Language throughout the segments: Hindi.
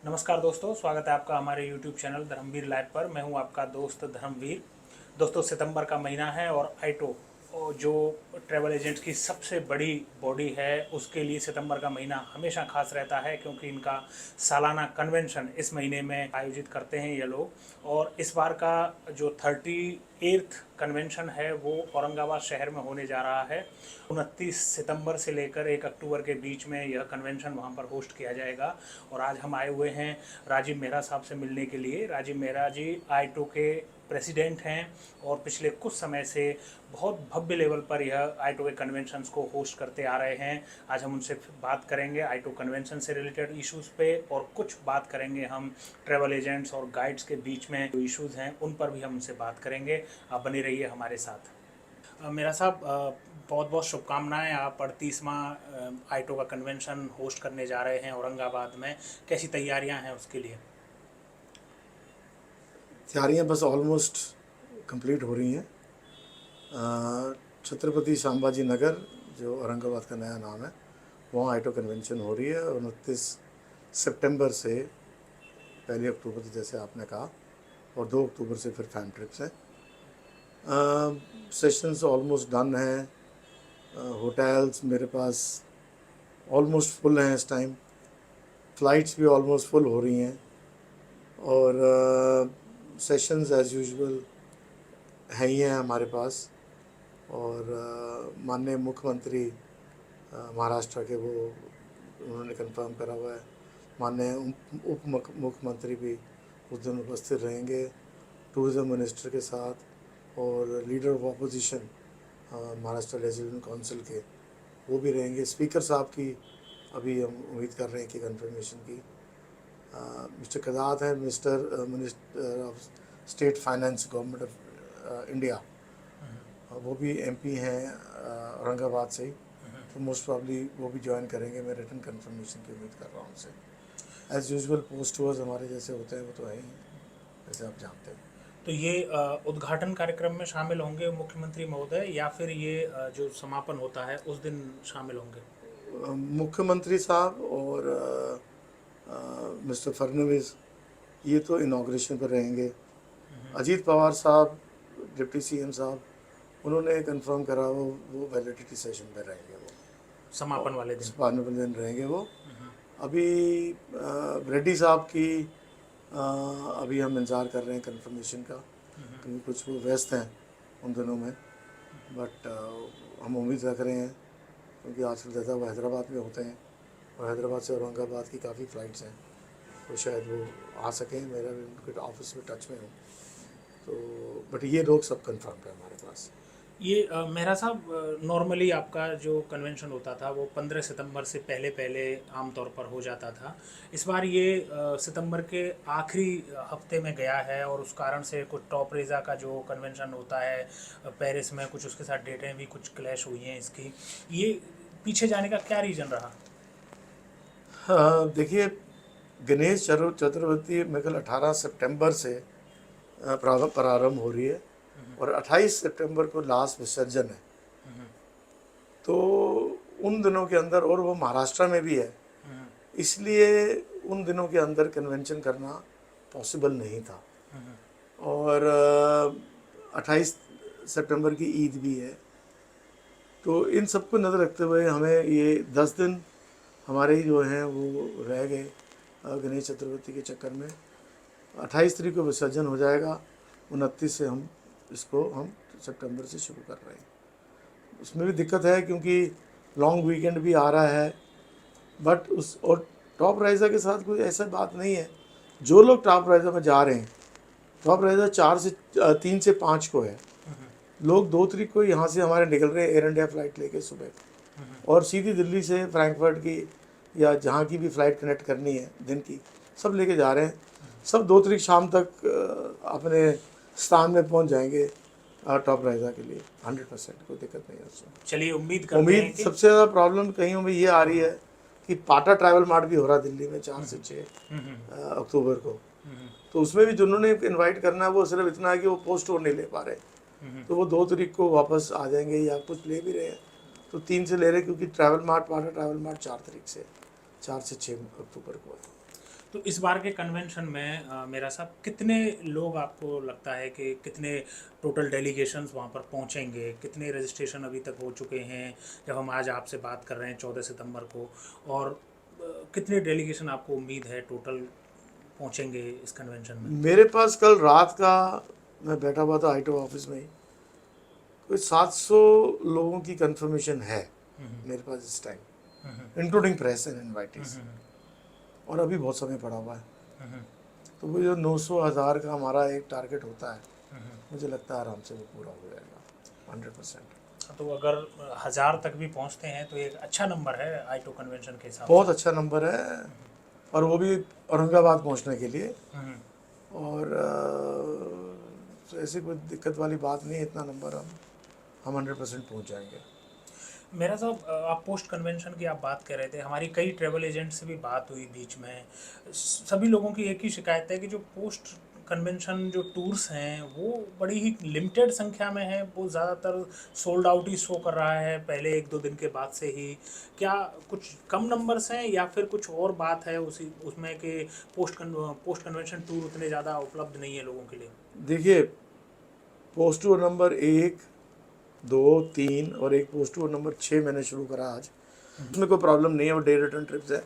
नमस्कार दोस्तों, स्वागत है आपका हमारे YouTube चैनल धर्मवीर लाइव पर। मैं हूं आपका दोस्त धर्मवीर। दोस्तों, सितंबर का महीना है और आईटो जो ट्रैवल एजेंट्स की सबसे बड़ी बॉडी है, उसके लिए सितंबर का महीना हमेशा खास रहता है, क्योंकि इनका सालाना कन्वेंशन इस महीने में आयोजित करते हैं ये लोग। और इस बार का जो 38th कन्वेंशन है वो औरंगाबाद शहर में होने जा रहा है। 29 सितंबर से लेकर 1 अक्टूबर के बीच में यह कन्वेंशन वहाँ पर होस्ट किया जाएगा। और आज हम आए हुए हैं राजीव मेहरा साहब से मिलने के लिए। राजीव मेहरा जी आईटो के प्रेसिडेंट हैं और पिछले कुछ समय से बहुत भव्य लेवल पर यह आईटो के कन्वेंशंस को होस्ट करते आ रहे हैं। आज हम उनसे बात करेंगे आईटो कन्वेंशन से रिलेटेड इश्यूज़ पे, और कुछ बात करेंगे हम ट्रैवल एजेंट्स और गाइड्स के बीच में जो इश्यूज़ हैं उन पर भी हम उनसे बात करेंगे। आप बने रहिए हमारे साथ। मेरा साहब, बहुत बहुत शुभकामनाएं। आप 38वां आईटो का कन्वेंशन होस्ट करने जा रहे हैं औरंगाबाद में। कैसी तैयारियां हैं उसके लिए? तैयारियाँ बस ऑलमोस्ट कंप्लीट हो रही हैं। छत्रपति संभाजी नगर, जो औरंगाबाद का नया नाम है, वहाँ आईटो कन्वेंशन हो रही है। 29 सितंबर से 1 अक्टूबर, जैसे आपने कहा, और 2 अक्टूबर से फिर फैन ट्रिप्स हैं। सेशंस ऑलमोस्ट डन हैं। होटल्स मेरे पास ऑलमोस्ट फुल हैं इस टाइम। फ़्लाइट्स भी ऑलमोस्ट फुल हो रही हैं। और सेशंस एज़ यूजुअल हैं ही हैं हमारे पास। और माननीय मुख्यमंत्री महाराष्ट्र के, वो उन्होंने कंफर्म करा हुआ है। माननीय उप मुख्यमंत्री भी उस दिन उपस्थित रहेंगे टूरिज़्म मिनिस्टर के साथ, और leader of opposition Maharashtra legislative council के वो भी रहेंगे। स्पीकर साहब की अभी हम उम्मीद कर रहे हैं कि कंफर्मेशन की। मिस्टर कदात है, minister of state finance, government of India, वो भी एमपी हैं औरंगाबाद से ही, तो मोस्ट प्रॉब्ली वो भी ज्वाइन करेंगे। मैं रिटन कंफर्मेशन की उम्मीद कर रहा हूँ उनसे। एज़ यूजुअल पोस्ट टूर्स हमारे जैसे होते हैं वो तो है ही, जैसे आप जानते हैं। तो ये उद्घाटन कार्यक्रम में शामिल होंगे मुख्यमंत्री महोदय, या फिर ये जो समापन होता है उस दिन शामिल होंगे? मुख्यमंत्री साहब और मिस्टर फडणवीस, ये तो इनाग्रेशन पर रहेंगे। अजीत पवार साहब, डिप्टी सीएम साहब, उन्होंने कंफर्म करा वो वैलिडिटी सेशन पे रहेंगे। वो समापन वाले दिन? समापन वाले दिन रहेंगे वो। अभी रेड्डी साहब की अभी हम इंतज़ार कर रहे हैं कंफर्मेशन का, क्योंकि कुछ वो व्यस्त हैं उन दिनों में। बट हम उम्मीद रख रहे हैं, क्योंकि आजकल ज़्यादा वो हैदराबाद में होते हैं, और हैदराबाद से औरंगाबाद की काफ़ी फ़्लाइट्स हैं, तो शायद वो आ सकें। मेरा भी उनके ऑफिस में टच में हूँ, तो बट ये लोग सब कंफर्म है हमारे पास। ये मेहरा साहब, नॉर्मली आपका जो कन्वेंशन होता था वो 15 सितंबर से पहले पहले आमतौर पर हो जाता था। इस बार ये सितंबर के आखिरी हफ्ते में गया है, और उस कारण से कुछ टॉप रेज़ा का जो कन्वेंशन होता है पेरिस में, कुछ उसके साथ डेटें भी कुछ क्लैश हुई हैं इसकी। ये पीछे जाने का क्या रीज़न रहा? हाँ, देखिए, गणेश चतुर्थी मेरे ख्याल 18 सितंबर से प्रारंभ हो रही है, और 28 सितंबर को लास्ट विसर्जन है। तो उन दिनों के अंदर, और वो महाराष्ट्र में भी है, इसलिए उन दिनों के अंदर कन्वेंशन करना पॉसिबल नहीं था। और 28 सितंबर की ईद भी है, तो इन सब को नज़र रखते हुए हमें ये 10 दिन हमारे ही जो हैं वो रह गए गणेश चतुर्थी के चक्कर में। 28 तारीख को विसर्जन हो जाएगा, 29 से हम सितंबर से शुरू कर रहे हैं। उसमें भी दिक्कत है, क्योंकि लॉन्ग वीकेंड भी आ रहा है। बट और टॉप राइज़र के साथ कोई ऐसा बात नहीं है। जो लोग टॉप राइज़र में जा रहे हैं, टॉप राइज़र 3 से 5 को है। लोग 2 तारीख को यहाँ से हमारे निकल रहे हैं एयर इंडिया फ़्लाइट लेके सुबह, और सीधी दिल्ली से फ्रैंकफर्ट की या जहाँ की भी फ़्लाइट कनेक्ट करनी है दिन की, सब लेके जा रहे हैं। सब 2 तारीख शाम तक अपने स्थान में पहुँच जाएंगे टॉप राइज़र के लिए 100%। कोई दिक्कत नहीं है उसमें। चलिए, उम्मीद करते हैं कि सबसे ज़्यादा प्रॉब्लम कहीं में ये आ रही है कि पाटा ट्रैवल मार्ट भी हो रहा है दिल्ली में 4 से 6 अक्टूबर को। तो उसमें भी जिन्होंने इनवाइट करना है, वो सिर्फ इतना है कि वो पोस्ट और नहीं ले पा रहे, तो वो 2 तारीख को वापस आ जाएंगे, या कुछ ले भी रहे हैं तो 3 से ले रहे हैं, क्योंकि पाटा ट्रैवल मार्ट 4 तारीख से 4 से 6 अक्टूबर को है। तो इस बार के कन्वेंशन में मेरा साहब कितने लोग आपको लगता है कि कितने टोटल डेलीगेशंस वहाँ पर पहुँचेंगे, कितने रजिस्ट्रेशन अभी तक हो चुके हैं जब हम आज आपसे बात कर रहे हैं 14 सितंबर को, और कितने डेलीगेशन आपको उम्मीद है टोटल पहुँचेंगे इस कन्वेंशन में? मेरे पास कल रात का मैं बैठा हुआ था आईटो ऑफिस में ही, कोई 700 लोगों की कंफर्मेशन है मेरे पास इस time, including press and invitees, और अभी बहुत समय पड़ा हुआ है। तो वो जो 900,000 का हमारा एक टारगेट होता है, मुझे लगता है आराम से वो पूरा हो जाएगा 100%। तो अगर 1000 तक भी पहुँचते हैं तो एक अच्छा नंबर है आईटो कन्वेंशन के हिसाब बहुत अच्छा नंबर है, और वो भी औरंगाबाद पहुंचने के लिए। से। और तो ऐसी कोई दिक्कत वाली बात नहीं है, इतना नंबर हम 100% पहुंच जाएंगे। मेरा साहब, आप पोस्ट कन्वेंशन की आप बात कर रहे थे, हमारी कई ट्रैवल एजेंट से भी बात हुई बीच में। सभी लोगों की एक ही शिकायत है कि जो पोस्ट कन्वेंशन जो टूर्स हैं वो बड़ी ही लिमिटेड संख्या में है, वो ज़्यादातर सोल्ड आउट ही शो कर रहा है पहले 1-2 दिन के बाद से ही। क्या कुछ कम नंबर्स हैं या फिर कुछ और बात है उसी उसमें कि पोस्ट कन्वेंशन टूर उतने ज़्यादा उपलब्ध नहीं है लोगों के लिए? देखिए, पोस्ट टूर नंबर 1, 2, 3 और एक पोस्ट टूर नंबर 6 मैंने शुरू करा आज। उसमें कोई प्रॉब्लम नहीं है, वो डे रिटर्न ट्रिप्स है,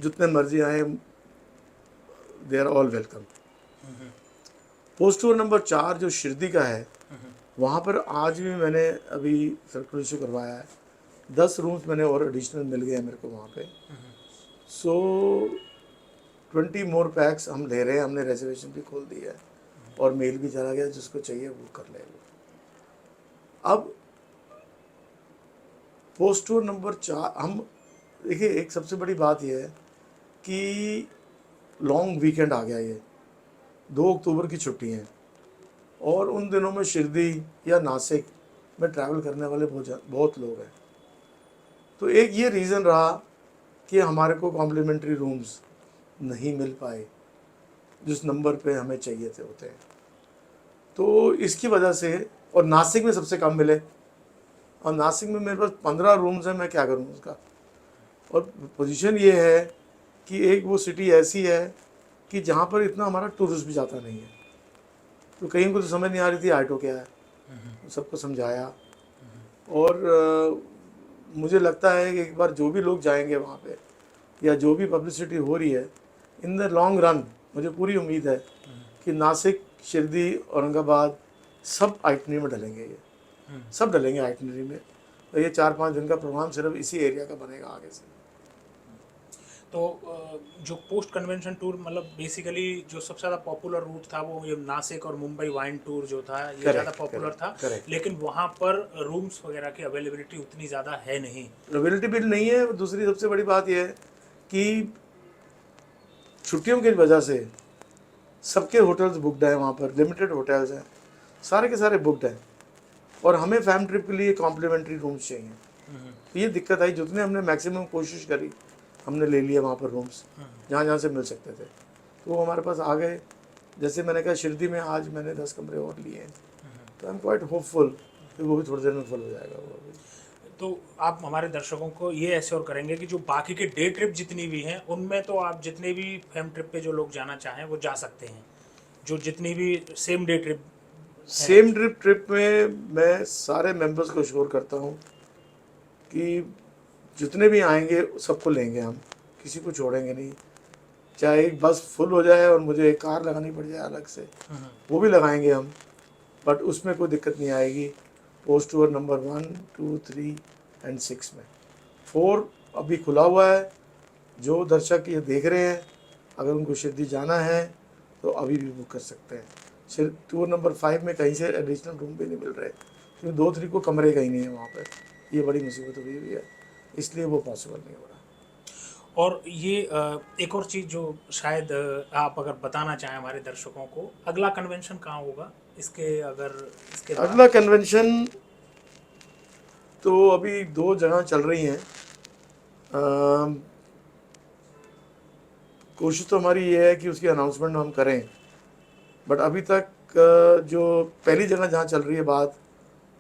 जितने मर्जी आए they are all welcome. Post tour number 4 जो शिरडी का है, वहाँ पर आज भी मैंने अभी सर्कुलर इशू करवाया है, 10 रूम्स मैंने और एडिशनल मिल गए हैं मेरे को वहाँ पे। सो 20 मोर पैक्स हम ले रहे हैं, हमने रिजर्वेशन भी खोल दी है और मेल भी चला गया, जिसको चाहिए वो कर लेगा। अब पोस्ट टूर नंबर 4 हम देखिए, एक सबसे बड़ी बात यह है कि लॉन्ग वीकेंड आ गया, ये 2 अक्टूबर की छुट्टी है, और उन दिनों में शिरडी या नासिक में ट्रैवल करने वाले बहुत लोग हैं। तो एक ये रीज़न रहा कि हमारे को कॉम्प्लीमेंट्री रूम्स नहीं मिल पाए जिस नंबर पे हमें चाहिए थे होते हैं, तो इसकी वजह से। और नासिक में सबसे कम मिले, और नासिक में मेरे पास 15 रूम्स हैं, मैं क्या करूं उसका। और पोजीशन ये है कि एक वो सिटी ऐसी है कि जहाँ पर इतना हमारा टूरिस्ट भी जाता नहीं है, तो कहीं को तो समझ नहीं आ रही थी आइटो क्या है, सबको समझाया। और मुझे लगता है कि एक बार जो भी लोग जाएंगे वहाँ पे, या जो भी पब्लिसिटी हो रही है, इन द लॉन्ग रन मुझे पूरी उम्मीद है कि नासिक, शिरडी, औरंगाबाद सब आइटनरी में डलेंगे, ये सब डलेंगे आइटनरी में। तो ये 4-5 दिन का प्रोग्राम सिर्फ इसी एरिया का बनेगा आगे से। तो जो पोस्ट कन्वेंशन टूर, मतलब बेसिकली जो सबसे ज़्यादा पॉपुलर रूट था वो ये नासिक और मुंबई वाइन टूर जो था, ये ज़्यादा पॉपुलर था। correct. लेकिन वहाँ पर रूम्स वगैरह की अवेलेबिलिटी उतनी ज़्यादा है नहीं। अवेलेबिलिटी भी नहीं है। दूसरी सबसे बड़ी बात यह है कि छुट्टियों की वजह से सबके होटल्स बुकड हैं, वहाँ पर लिमिटेड होटल्स हैं, सारे के सारे बुकड हैं, और हमें फैमिली ट्रिप के लिए कॉम्प्लीमेंट्री रूम्स चाहिए। तो ये दिक्कत आई, जितने हमने मैक्सिमम कोशिश करी हमने ले लिया वहाँ पर रूम्स, जहाँ जहाँ से मिल सकते थे, तो वो हमारे पास आ गए। जैसे मैंने कहा, शिरडी में आज मैंने 10 कमरे और लिए हैं, तो आई एम क्वाइट होपफुल कि वो भी थोड़ी देर में फुल हो जाएगा वो अभी। तो आप हमारे दर्शकों को ये एश्योर करेंगे कि जो बाकी के डे ट्रिप जितनी भी हैं उनमें तो आप जितने भी फैम ट्रिप पे जो लोग जाना चाहें वो जा सकते हैं, जो जितनी भी सेम डे ट्रिप में मैं सारे मेंबर्स को श्योर करता हूँ कि जितने भी आएंगे सबको लेंगे हम, किसी को छोड़ेंगे नहीं। चाहे एक बस फुल हो जाए और मुझे एक कार लगानी पड़ जाए अलग से, वो भी लगाएंगे हम, बट उसमें कोई दिक्कत नहीं आएगी। पोस्ट टूर नंबर 1, 2, 3 एंड 6 में 4 अभी खुला हुआ है। जो दर्शक ये देख रहे हैं, अगर उनको शिरडी जाना है तो अभी भी बुक कर सकते हैं। टूर नंबर 5 में कहीं से एडिशनल रूम भी नहीं मिल रहे, क्योंकि 2-3 को कमरे कहीं नहीं है वहाँ पर। ये बड़ी मुसीबत हुई हुई है, इसलिए वो पॉसिबल नहीं हो रहा। और ये एक और चीज़ जो शायद आप अगर बताना चाहें हमारे दर्शकों को, अगला कन्वेंशन कहाँ होगा इसके, अगर इसके बाद? अगला कन्वेंशन तो अभी 2 जगह चल रही हैं। कोशिश तो हमारी ये है कि उसकी अनाउंसमेंट हम करें, बट अभी तक जो पहली जगह जहाँ चल रही है बात,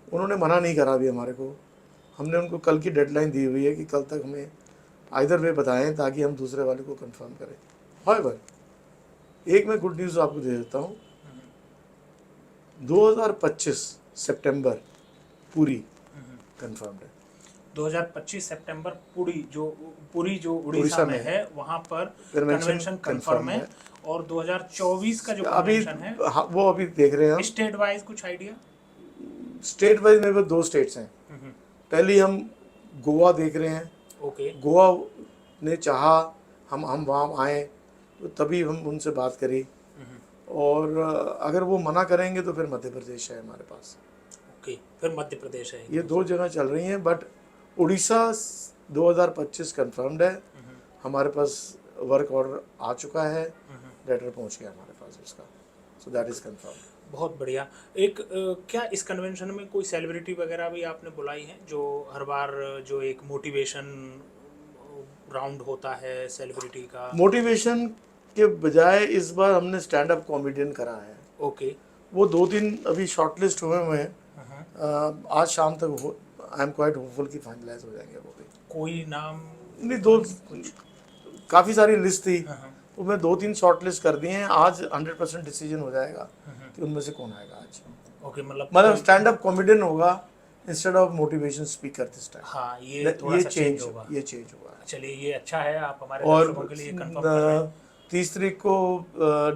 उन्होंने मना नहीं करा अभी हमारे को। हमने उनको कल की डेडलाइन दी हुई है कि कल तक हमें आइदर वे बताएं, ताकि हम दूसरे वाले को कंफर्म करें। हाउएवर, एक मैं गुड न्यूज़ आपको दे देता हूँ। 2025 सितंबर पूरी कंफर्म्ड है। 2025 सितंबर पुरी जो उड़ीसा उड़ीसा में में है वहाँ पर कन्वेंशन कन्वेंशन कंफर्म है। और 2024 का जो अभी कन्वेंशन है हाँ, वो अभी देख रहे हैं हम। स्टेट वाइज कुछ आइडिया? स्टेट वाइज मेरे पास 2 स्टेट्स हैं। पहली हम गोवा देख रहे हैं। ओके। गोवा ने चाहा हम वहाँ आए तो तभी हम उनसे बात करी, और अगर वो मना करेंगे तो फिर मध्य प्रदेश है हमारे पास। ओके, फिर मध्य प्रदेश है। ये 2 जगह चल रही हैं, बट उड़ीसा 2025 कंफर्म्ड है। हमारे पास वर्क ऑर्डर आ चुका है, लेटर पहुंच गया हमारे पास उसका, सो दैट इज कंफर्म। बहुत बढ़िया। एक क्या इस कन्वेंशन में कोई सेलिब्रिटी वगैरह भी आपने बुलाई है, जो हर बार जो एक मोटिवेशन राउंड होता है सेलिब्रिटी का? मोटिवेशन के बजाय इस बार हमने स्टैंड अप कॉमेडियन करा है। ओके। वो 2-3 अभी शॉर्टलिस्ट हुए हैं। आज शाम तक आई एम क्वाइट होपफुल कि फाइनलाइज हो जाएंगे वो भी। कोई नाम? नहीं, 2 काफ़ी सारी लिस्ट थी, वो मैं 2-3 शॉर्टलिस्ट कर दिए हैं। आज 100% डिसीजन हो जाएगा कि उनमें से कौन आएगा आज। ओके, मतलब स्टैंड अप कॉमेडियन होगा instead of motivation speaker this time. हाँ, ये थोड़ा सा चेंज होगा। ये चेंज हुआ है। चलिए, ये अच्छा है, आप हमारे और दर्शकों के लिए कंफर्म कर रहे हैं। 30 तारीख को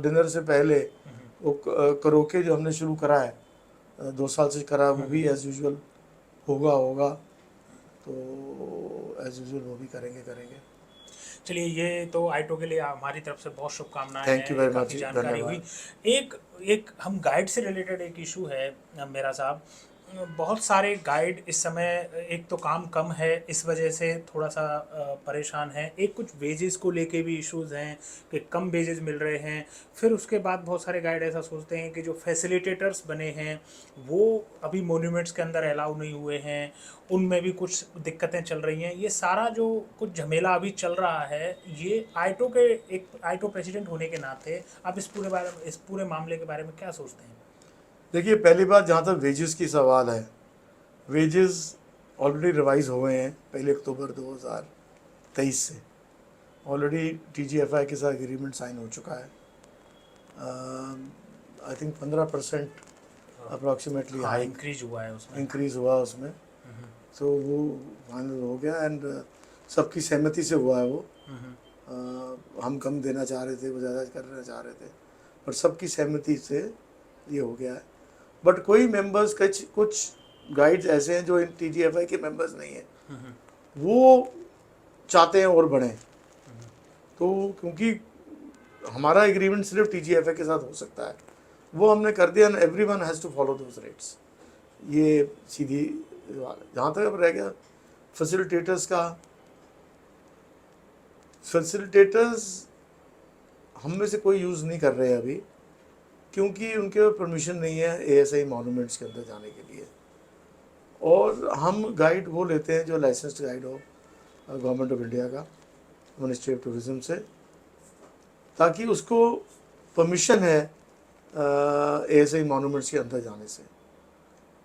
डिनर से पहले वो करोके जो हमने शुरू करा है, 2 साल से करा, वो भी एज यूजुअल होगा। तो एज यूजुअल वो भी करेंगे। चलिए, ये तो आइटो के लिए हमारी तरफ से बहुत शुभकामनाएं हैं। थैंक यू वेरी काफ़ी मच, जानकारी हुई। एक हम गाइड से रिलेटेड एक इशू है मेरा साहब। बहुत सारे गाइड इस समय, एक तो काम कम है इस वजह से थोड़ा सा परेशान है, एक कुछ वेजेस को लेके भी इश्यूज हैं कि कम वेजेस मिल रहे हैं। फिर उसके बाद बहुत सारे गाइड ऐसा सोचते हैं कि जो फैसिलिटेटर्स बने हैं वो अभी मोन्यूमेंट्स के अंदर अलाउ नहीं हुए हैं, उनमें भी कुछ दिक्कतें चल रही हैं। ये सारा जो कुछ झमेला अभी चल रहा है, ये एक आइटो प्रेसिडेंट होने के नाते आप इस पूरे मामले के बारे में क्या सोचते हैं? देखिए, पहली बात, जहाँ तक वेजेस की सवाल है, वेजेस ऑलरेडी रिवाइज हुए हैं 1 अक्टूबर 2023 से। ऑलरेडी TGFI के साथ एग्रीमेंट साइन हो चुका है। I think 15% approximately high increase हुआ है उसमें। इंक्रीज हुआ उसमें। तो वो फाइनल हो गया, एंड सबकी सहमति से हुआ है वो। हम कम देना चाह रहे थे, वो ज़्यादा करना चाह रहे थे, पर सबकी सहमति से ये हो गया है। बट कोई मेंबर्स, कुछ गाइड्स ऐसे हैं जो इन TGFI के मेंबर्स नहीं हैं, वो चाहते हैं और बढ़ें। तो क्योंकि हमारा एग्रीमेंट सिर्फ TGFI के साथ हो सकता है, वो हमने कर दिया, and everyone has to follow those rates. ये सीधी जहाँ तक अब रह गया फैसिलिटेटर्स का, फैसिलिटेटर्स हम में से कोई यूज़ नहीं कर रहे हैं अभी, क्योंकि उनके परमिशन नहीं है ASI मॉन्यूमेंट्स के अंदर जाने के लिए। और हम गाइड वो लेते हैं जो लाइसेंस्ड गाइड हो गवर्नमेंट ऑफ इंडिया का, मिनिस्ट्री ऑफ टूरिज्म से, ताकि उसको परमिशन है ASI मॉन्यूमेंट्स के अंदर जाने से।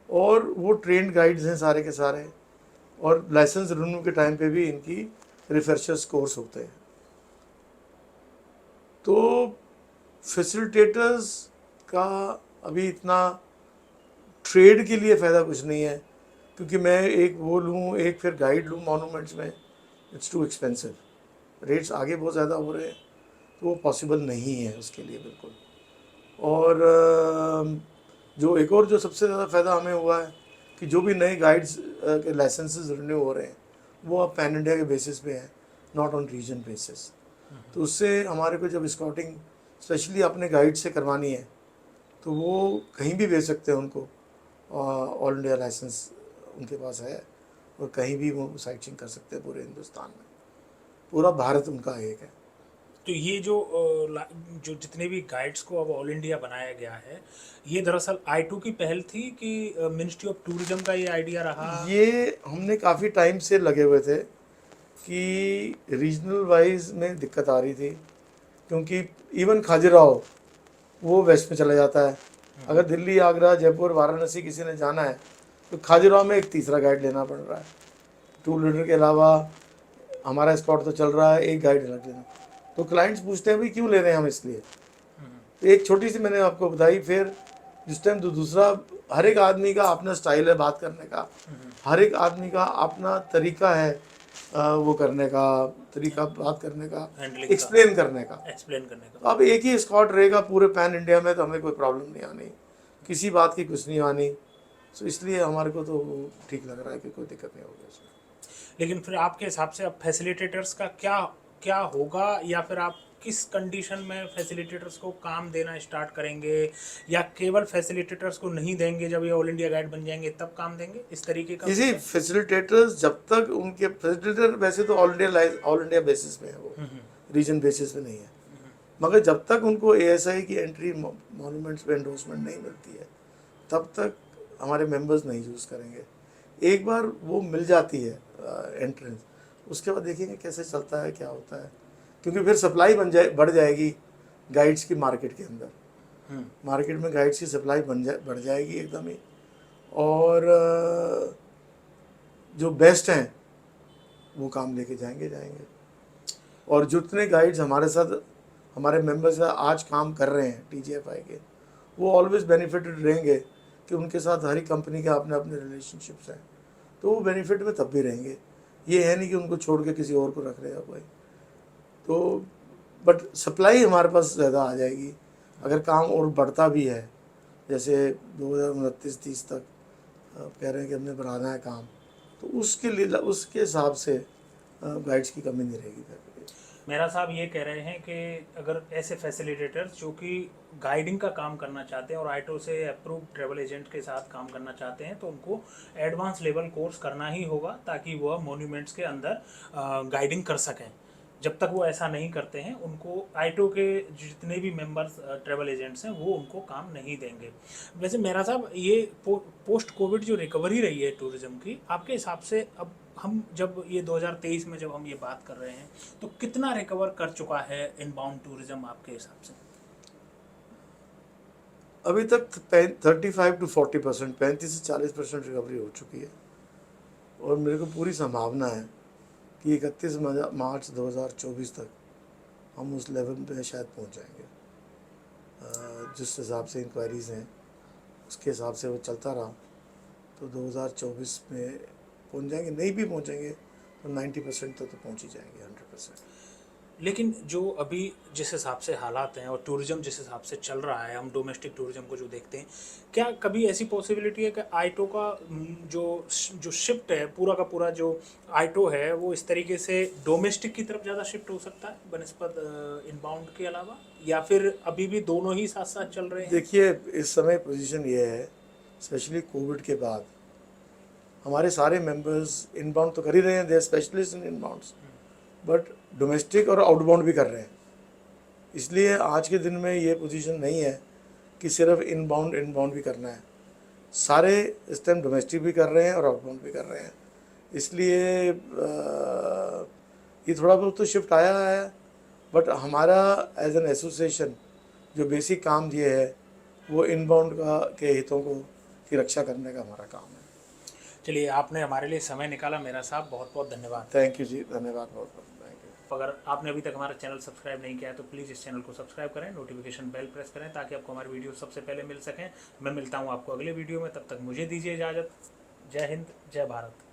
और वो ट्रेंड गाइड्स हैं सारे के सारे, और लाइसेंस रिन्यू के टाइम पे भी इनकी रिफ्रेशर्स कोर्स होते हैं। तो फैसिलिटेटर्स का अभी इतना ट्रेड के लिए फ़ायदा कुछ नहीं है, क्योंकि मैं एक वो लूँ, एक फिर गाइड लूँ मॉन्यूमेंट्स में, इट्स टू एक्सपेंसिव। रेट्स आगे बहुत ज़्यादा हो रहे हैं, तो वो पॉसिबल नहीं है उसके लिए बिल्कुल। और जो एक और जो सबसे ज़्यादा फ़ायदा हमें हुआ है कि जो भी नए गाइड्स के लाइसेंसेस रिन्यू हो रहे हैं, वो अब पैन इंडिया के बेसिस पे हैं, नॉट ऑन रीजन बेसिस। तो उससे हमारे को जब स्काउटिंग स्पेशली अपने गाइड से करवानी है, तो वो कहीं भी भेज सकते हैं उनको, ऑल इंडिया लाइसेंस उनके पास है, और कहीं भी वो साइटिंग कर सकते हैं पूरे हिंदुस्तान में। पूरा भारत उनका एक है। तो ये जो जितने भी गाइड्स को अब ऑल इंडिया बनाया गया है, ये दरअसल आइटो की पहल थी कि मिनिस्ट्री ऑफ टूरिज्म का ये आइडिया रहा? ये हमने काफ़ी टाइम से लगे हुए थे कि रीजनल वाइज में दिक्कत आ रही थी, क्योंकि इवन खजुराहो वो वेस्ट में चला जाता है। अगर दिल्ली, आगरा, जयपुर, वाराणसी किसी ने जाना है तो खजुराहो में एक तीसरा गाइड लेना पड़ रहा है। 2 लीडर के अलावा हमारा स्पॉट तो चल रहा है, एक गाइड अलग लेना। तो क्लाइंट्स पूछते हैं भाई क्यों ले रहे हैं हम इसलिए। तो एक छोटी सी मैंने आपको बताई। फिर जिस टाइम दूसरा, हर एक आदमी का अपना स्टाइल है बात करने का, हर एक आदमी का अपना तरीका है वो करने का, तरीका बात करने का, एक्सप्लेन करने का। तो अब एक ही स्कॉट रहेगा पूरे पैन इंडिया में तो हमें कोई प्रॉब्लम नहीं आनी, किसी बात की कुछ नहीं आनी। तो इसलिए हमारे को तो ठीक लग रहा है कि कोई दिक्कत नहीं होगी उसमें। लेकिन फिर आपके हिसाब से अब फैसिलिटेटर्स का क्या क्या होगा, या फिर आप किस कंडीशन में फैसिलिटेटर्स को काम देना स्टार्ट करेंगे, या केवल फैसिलिटेटर्स को नहीं देंगे जब ये ऑल इंडिया गाइड बन जाएंगे तब काम देंगे, इस तरीके का? किसी फैसिलिटेटर्स जब तक उनके फैसिलिटेटर वैसे तो ऑल इंडिया बेसिस पे है, वो रीजन बेसिस पे नहीं है, मगर जब तक उनको एएसआई की एंट्री मॉन्यूमेंट्स पे एंडोर्समेंट नहीं मिलती है तब तक हमारे मेंबर्स नहीं यूज़ करेंगे। एक बार वो मिल जाती है एंट्रेंस, उसके बाद देखेंगे कैसे चलता है, क्या होता है, क्योंकि फिर सप्लाई बढ़ जाएगी गाइड्स की मार्केट के अंदर। मार्केट में गाइड्स की सप्लाई बढ़ जाएगी एकदम ही। और जो बेस्ट हैं वो काम लेके जाएंगे। और जितने गाइड्स हमारे साथ, हमारे मेंबर्स आज काम कर रहे हैं टीजीएफआई के, वो ऑलवेज बेनिफिटेड रहेंगे कि उनके साथ हर एक कंपनी के अपने अपने रिलेशनशिप्स हैं, तो वो बेनिफिट में तब भी रहेंगे। ये है नहीं कि उनको छोड़ के किसी और को रख रहे हैं कोई। तो बट सप्लाई हमारे पास ज़्यादा आ जाएगी अगर काम और बढ़ता भी है, जैसे 2029-30 तक कह रहे हैं कि हमने बढ़ाना है काम, तो उसके लिए उसके हिसाब से गाइड्स की कमी नहीं रहेगी। मेरा साहब ये कह रहे हैं कि अगर ऐसे फैसिलिटेटर्स जो कि गाइडिंग का काम करना चाहते हैं और आईटो से अप्रूव ट्रैवल एजेंट के साथ काम करना चाहते हैं तो उनको एडवांस लेवल कोर्स करना ही होगा ताकि वह मॉन्यूमेंट्स के अंदर गाइडिंग कर सकें। जब तक वो ऐसा नहीं करते हैं उनको आईटो के जितने भी मेंबर्स ट्रैवल एजेंट्स हैं वो उनको काम नहीं देंगे। वैसे मेरा साहब ये पोस्ट कोविड जो रिकवरी रही है टूरिज़्म की, आपके हिसाब से अब हम जब ये 2023 में जब हम ये बात कर रहे हैं तो कितना रिकवर कर चुका है इनबाउंड टूरिज्म आपके हिसाब से? अभी तक 35 to 40%, 35 से 40% रिकवरी हो चुकी है। और मेरे को पूरी संभावना है कि 31 मार्च 2024 तक हम उस लेवल पे शायद पहुंच जाएंगे। जिस हिसाब से इंक्वायरीज़ हैं उसके हिसाब से वो चलता रहा तो 2024 में पहुंच जाएंगे, नहीं भी पहुंचेंगे तो 90% तो पहुंच ही जाएंगे, 100%। लेकिन जो अभी जिस हिसाब से हालात हैं और टूरिज़्म जिस हिसाब से चल रहा है, हम डोमेस्टिक टूरिज़्म को जो देखते हैं, क्या कभी ऐसी पॉसिबिलिटी है कि आईटो का जो शिफ्ट है पूरा का पूरा जो आईटो है वो इस तरीके से डोमेस्टिक की तरफ ज़्यादा शिफ्ट हो सकता है बनस्पत इनबाउंड के अलावा, या फिर अभी भी दोनों ही साथ साथ चल रहे हैं? देखिए इस समय पोजीशन ये है, स्पेशली कोविड के बाद हमारे सारे मेंबर्स इनबाउंड तो कर ही रहे हैं, they are specialist in inbounds, but domestic और आउटबाउंड भी कर रहे हैं। इसलिए आज के दिन में ये पोजीशन नहीं है कि सिर्फ इनबाउंड भी करना है, सारे इस टाइम डोमेस्टिक भी कर रहे हैं और आउटबाउंड भी कर रहे हैं। इसलिए ये थोड़ा बहुत तो शिफ्ट आया है, बट हमारा एज एन एसोसिएशन जो बेसिक काम ये है वो इनबाउंड के हितों को की रक्षा करने का हमारा काम है। चलिए, आपने हमारे लिए समय निकाला मेरा साहब, बहुत बहुत धन्यवाद। थैंक यू जी, धन्यवाद बहुत बहुत। अगर आपने अभी तक हमारा चैनल सब्सक्राइब नहीं किया है तो प्लीज़ इस चैनल को सब्सक्राइब करें, नोटिफिकेशन बेल प्रेस करें ताकि आपको हमारी वीडियो सबसे पहले मिल सकें। मैं मिलता हूं आपको अगले वीडियो में, तब तक मुझे दीजिए इजाज़त। जय हिंद, जय भारत।